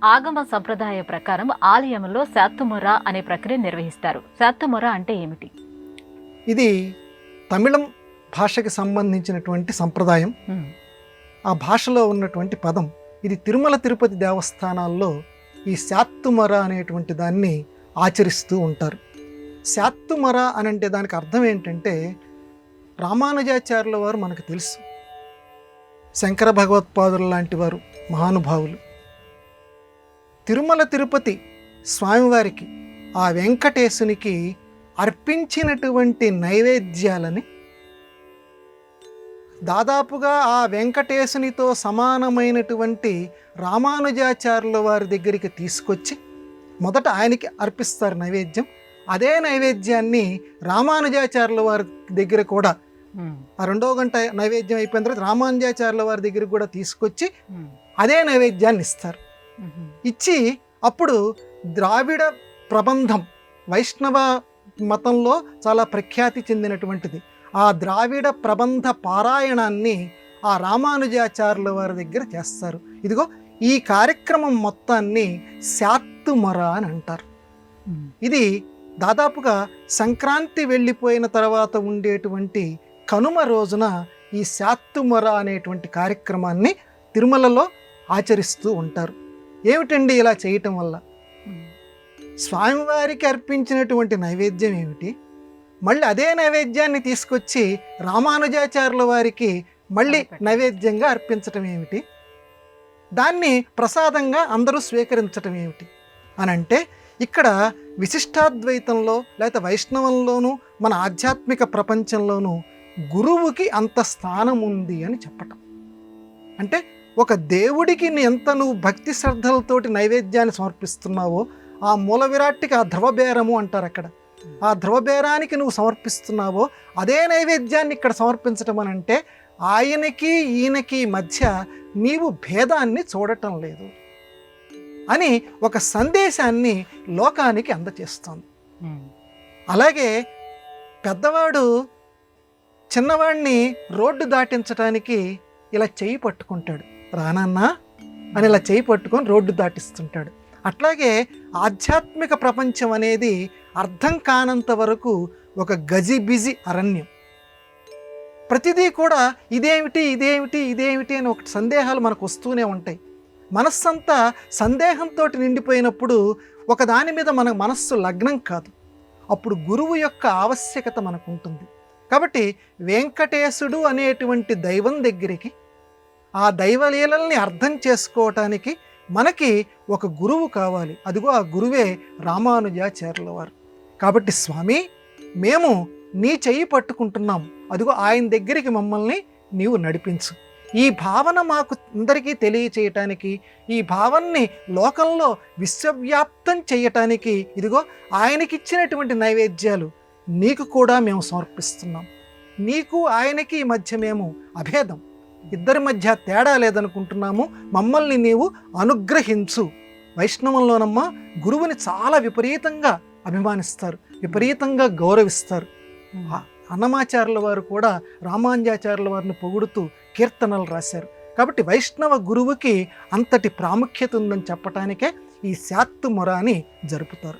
ఆగమ సంప్రదాయ ప్రకారం ఆలయంలో శాత్తుమొర అనే ప్రక్రియ నిర్వహిస్తారు. శాత్తుమొర అంటే ఏమిటి? ఇది తమిళం భాషకి సంబంధించినటువంటి సంప్రదాయం. ఆ భాషలో ఉన్నటువంటి పదం. ఇది తిరుమల తిరుపతి దేవస్థానాల్లో ఈ శాత్తుమొర అనేటువంటి దాన్ని ఆచరిస్తూ ఉంటారు. శాత్తుమొర అని అంటే దానికి అర్థం ఏంటంటే, రామానుజాచార్యుల వారు మనకు తెలుసు, శంకర భగవత్పాదులు లాంటి వారు మహానుభావులు. తిరుమల తిరుపతి స్వామివారికి, ఆ వెంకటేశునికి అర్పించినటువంటి నైవేద్యాలని దాదాపుగా ఆ వెంకటేశునితో సమానమైనటువంటి రామానుజాచార్యుల వారి దగ్గరికి తీసుకొచ్చి మొదట ఆయనకి అర్పిస్తారు నైవేద్యం. అదే నైవేద్యాన్ని రామానుజాచార్యుల వారి దగ్గర కూడా, ఆ 2వ గంట నైవేద్యం అయిపోయిన తర్వాత రామానుజాచార్యుల వారి దగ్గరికి కూడా తీసుకొచ్చి అదే నైవేద్యాన్ని ఇస్తారు. ఇచ్చి అప్పుడు ద్రావిడ ప్రబంధం, వైష్ణవ మతంలో చాలా ప్రఖ్యాతి చెందినటువంటిది, ఆ ద్రావిడ ప్రబంధ పారాయణాన్ని ఆ రామానుజాచార్యుల వారి దగ్గర చేస్తారు. ఇదిగో ఈ కార్యక్రమం మొత్తాన్ని శాత్తుమొర అని అంటారు. ఇది దాదాపుగా సంక్రాంతి వెళ్ళిపోయిన తర్వాత ఉండేటువంటి కనుమ రోజున ఈ శాత్తుమొర అనేటువంటి కార్యక్రమాన్ని తిరుమలలో ఆచరిస్తూ ఉంటారు. ఏమిటండి ఇలా చేయటం వల్ల? స్వామివారికి అర్పించినటువంటి నైవేద్యం ఏమిటి, మళ్ళీ అదే నైవేద్యాన్ని తీసుకొచ్చి రామానుజాచార్యుల వారికి మళ్ళీ నైవేద్యంగా అర్పించటం ఏమిటి, దాన్ని ప్రసాదంగా అందరూ స్వీకరించటం ఏమిటి అని అంటే, ఇక్కడ విశిష్టాద్వైతంలో లేకపోతే వైష్ణవంలోనూ మన ఆధ్యాత్మిక ప్రపంచంలోనూ గురువుకి అంత స్థానం ఉంది అని చెప్పటం. అంటే ఒక దేవుడికి ఎంత నువ్వు భక్తి శ్రద్ధలతోటి నైవేద్యాన్ని సమర్పిస్తున్నావో, ఆ మూల విరాట్టికి ఆ ధ్రువబేరము అంటారు అక్కడ, ఆ ధ్రువబేరానికి నువ్వు సమర్పిస్తున్నావో అదే నైవేద్యాన్ని ఇక్కడ సమర్పించటం అని అంటే, ఆయనకి ఈయనకి మధ్య నీవు భేదాన్ని చూడటం లేదు అని ఒక సందేశాన్ని లోకానికి అందచేస్తుంది. అలాగే పెద్దవాడు చిన్నవాడిని రోడ్డు దాటించడానికి ఇలా చెయ్యి పట్టుకుంటాడు, రానన్నా అని ఇలా చెయ్యి పట్టుకొని రోడ్డు దాటిస్తుంటాడు. అట్లాగే ఆధ్యాత్మిక ప్రపంచం అనేది అర్థం కానంత వరకు ఒక గజిబిజి అరణ్యం. ప్రతిదీ కూడా ఇదేమిటి ఇదేమిటి ఇదేమిటి అని ఒక సందేహాలు మనకు వస్తూనే ఉంటాయి. మనస్సంతా సందేహంతో నిండిపోయినప్పుడు ఒక దాని మీద మన మనస్సు లగ్నం కాదు. అప్పుడు గురువు యొక్క ఆవశ్యకత మనకు ఉంటుంది. కాబట్టి వెంకటేశుడు అనేటువంటి దైవం దగ్గరికి, ఆ దైవలీలల్ని అర్థం చేసుకోవటానికి మనకి ఒక గురువు కావాలి. అదిగో ఆ గురువే రామానుజాచార్యుల వారు. కాబట్టి స్వామి, మేము నీ చెయ్యి పట్టుకుంటున్నాం, అదిగో ఆయన దగ్గరికి మమ్మల్ని నీవు నడిపించు. ఈ భావన మాకు అందరికీ తెలియచేయటానికి, ఈ భావనని లోకంలో విశ్వవ్యాప్తం చేయటానికి ఇదిగో ఆయనకిచ్చినటువంటి నైవేద్యాలు నీకు కూడా మేము సమర్పిస్తున్నాం. నీకు ఆయనకి మధ్య మేము అభేదం, ఇద్దరి మధ్య తేడా లేదనుకుంటున్నాము, మమ్మల్ని నీవు అనుగ్రహించు. వైష్ణవంలోనమ్మ గురువుని చాలా విపరీతంగా అభిమానిస్తారు, విపరీతంగా గౌరవిస్తారు. అన్నమాచార్యుల వారు కూడా రామానుజాచార్యుల వారిని పొగుడుతూ కీర్తనలు రాశారు. కాబట్టి వైష్ణవ గురువుకి అంతటి ప్రాముఖ్యత ఉందని చెప్పటానికే ఈ శాత్తుమొర అని జరుపుతారు.